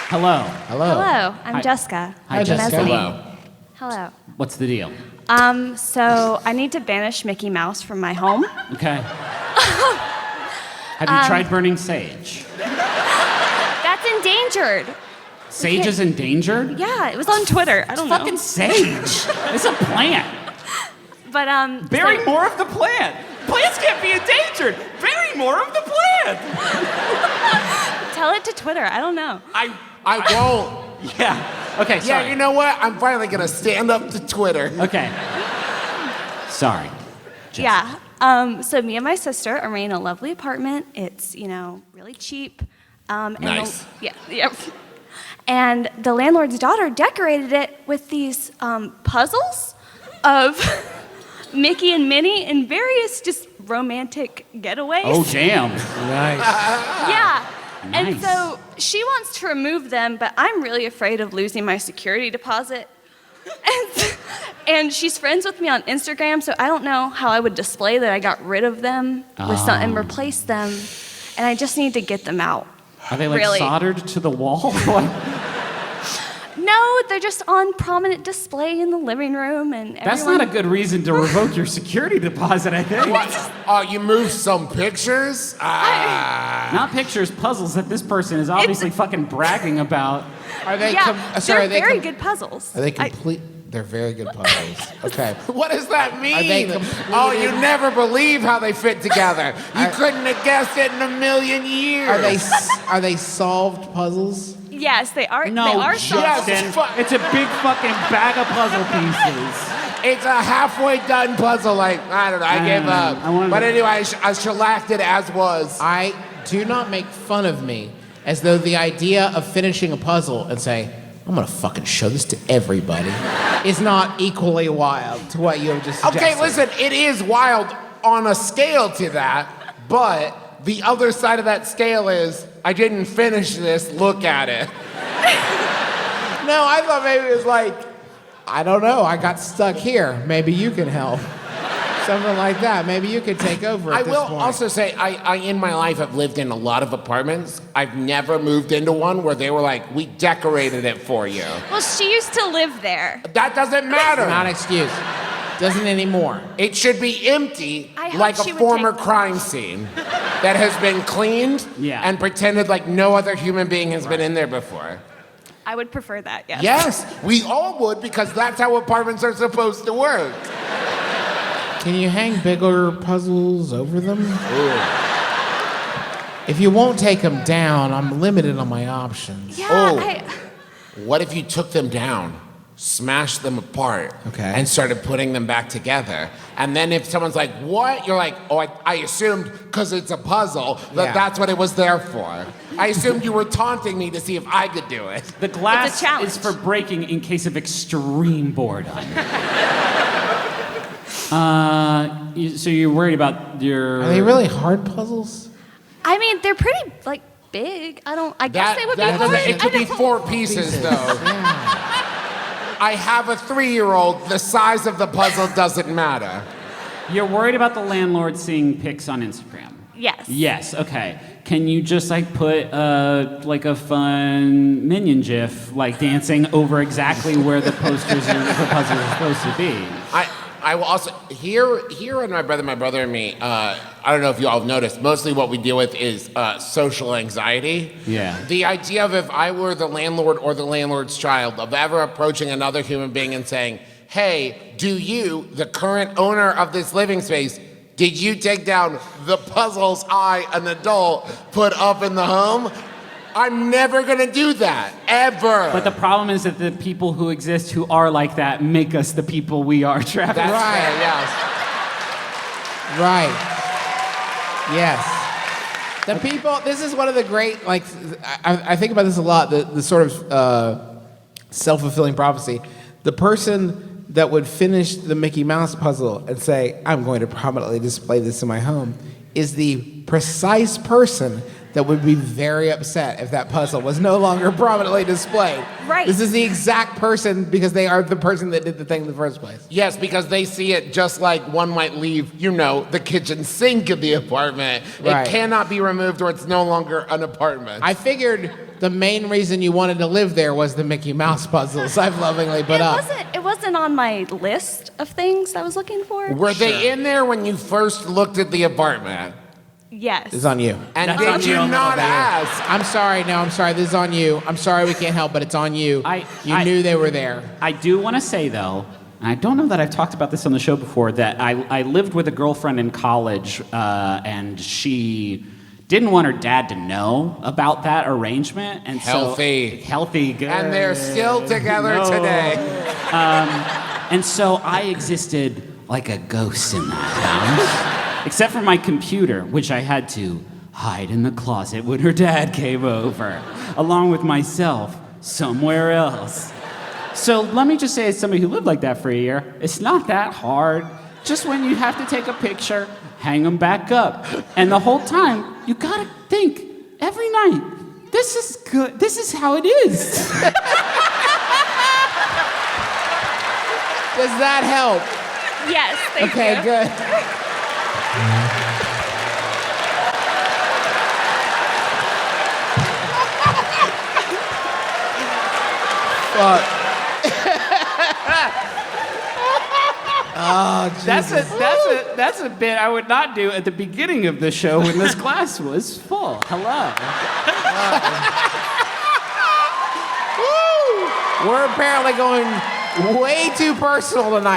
Hello. Hello, I'm Hi. Jessica. Hi, Jessica. Mezzanine. Hello. What's the deal? So I need to banish Mickey Mouse from my home. Okay. Have you tried burning sage? That's endangered. Sage is endangered? Yeah, it was on Twitter. I don't know. Fucking sage. It's a plant. But Bury more of the plant. Plants can't be endangered. Bury more of the plant. tell it to Twitter. I don't know. I won't. Yeah. Okay, sorry. Yeah, you know what? I'm finally gonna stand up to Twitter. Okay. Sorry. Yeah. So me and my sister are in a lovely apartment. It's, really cheap. And Nice. Yeah. And the landlord's daughter decorated it with these puzzles of Mickey and Minnie in various just romantic getaways. Oh, damn. Nice. Yeah. And Nice. so she wants to remove them, but I'm really afraid of losing my security deposit. And she's friends with me on Instagram, so I don't know how I would display that I got rid of them with some, and replace them. And I just need to get them out. Are they like Really? soldered to the wall? No, they're just on prominent display in the living room, and That's everyone... not a good reason to revoke your security deposit, I think. What? You moved some pictures? Not pictures, puzzles that this person is obviously fucking bragging about. Are they? Yeah, sorry, they're very good puzzles. Are they complete? They're very good puzzles. Okay. What does that mean? Are they completed? Oh, you never believe how they fit together. You couldn't have guessed it in a million years. Are they solved puzzles? Yes, they are. No, they are Justin. solved. Yes. It's a big fucking bag of puzzle pieces. It's a halfway done puzzle. Like, I don't know. I gave up. But anyway, I shellacked it as was. Do not make fun of me as though the idea of finishing a puzzle and say, I'm gonna fucking show this to everybody, is not equally wild to what you have just suggested. Okay, listen, it is wild on a scale to that, but the other side of that scale is I didn't finish this, look at it. No, I thought maybe it was like, I don't know, I got stuck here. Maybe you can help. Something like that. Maybe you could take over at I this will point. also say, I in my life have lived in a lot of apartments. I've never moved into one where they were like, we decorated it for you. Well, she used to live there. That doesn't matter. Not an excuse. Doesn't anymore. It should be empty, I hope like she a would former take- crime scene that has been cleaned and pretended like no other human being has been in there before. I would prefer that, yes. Yes, we all would, because that's how apartments are supposed to work. Can you hang bigger puzzles over them? If you won't take them down, I'm limited on my options. Yeah, Oh. What if you took them down, smashed them apart, and started putting them back together? And then if someone's like, what? You're like, oh, I assumed, because it's a puzzle, that that's what it was there for. I assumed you were taunting me to see if I could do it. The glass is for breaking in case of extreme boredom. So you're worried about your... Are they really hard puzzles? I mean, they're pretty, big. I guess they would be hard. It could I be don't- 4 pieces, though. I have a 3-year-old. The size of the puzzle doesn't matter. You're worried about the landlord seeing pics on Instagram? Yes. Yes, okay. Can you just put a fun minion gif dancing over exactly where the posters and the puzzles are supposed to be? I will also here in my brother and me. I don't know if you all have noticed. Mostly what we deal with is social anxiety. Yeah. The idea of if I were the landlord or the landlord's child, of ever approaching another human being and saying, "Hey, do you, the current owner of this living space, did you take down the puzzles I, an adult, put up in the home?" I'm never gonna do that, ever. But the problem is that the people who exist who are like that make us the people we are, Travis. That's Right. fair, yes. Right. Yes. The people, this is one of the great, I think about this a lot, the sort of self-fulfilling prophecy. The person that would finish the Mickey Mouse puzzle and say, I'm going to prominently display this in my home, is the precise person that would be very upset if that puzzle was no longer prominently displayed. Right. This is the exact person because they are the person that did the thing in the first place. Yes, because they see it just like one might leave, the kitchen sink in the apartment. Right. It cannot be removed or it's no longer an apartment. I figured the main reason you wanted to live there was the Mickey Mouse puzzles. I've lovingly put up. It wasn't on my list of things I was looking for. Were they in there when you first looked at the apartment? Yes. This is on you. And That's on did you you on the not video. ask? I'm sorry. No, I'm sorry. This is on you. I'm sorry we can't help, but it's on you. You knew they were there. I do want to say, though, and I don't know that I've talked about this on the show before, that I lived with a girlfriend in college, and she didn't want her dad to know about that arrangement. And Healthy. So, healthy, good. And they're still together No. today. And so I existed like a ghost in that house, except for my computer, which I had to hide in the closet when her dad came over, along with myself somewhere else. So let me just say, as somebody who lived like that for a year, it's not that hard. Just when you have to take a picture, hang them back up. And the whole time, you gotta think, every night, this is good, this is how it is. Does that help? Yes, thank Okay, you. good. Fuck. Oh, Jesus. That's a bit I would not do at the beginning of the show when this class was full. Hello. We're apparently going way too personal tonight.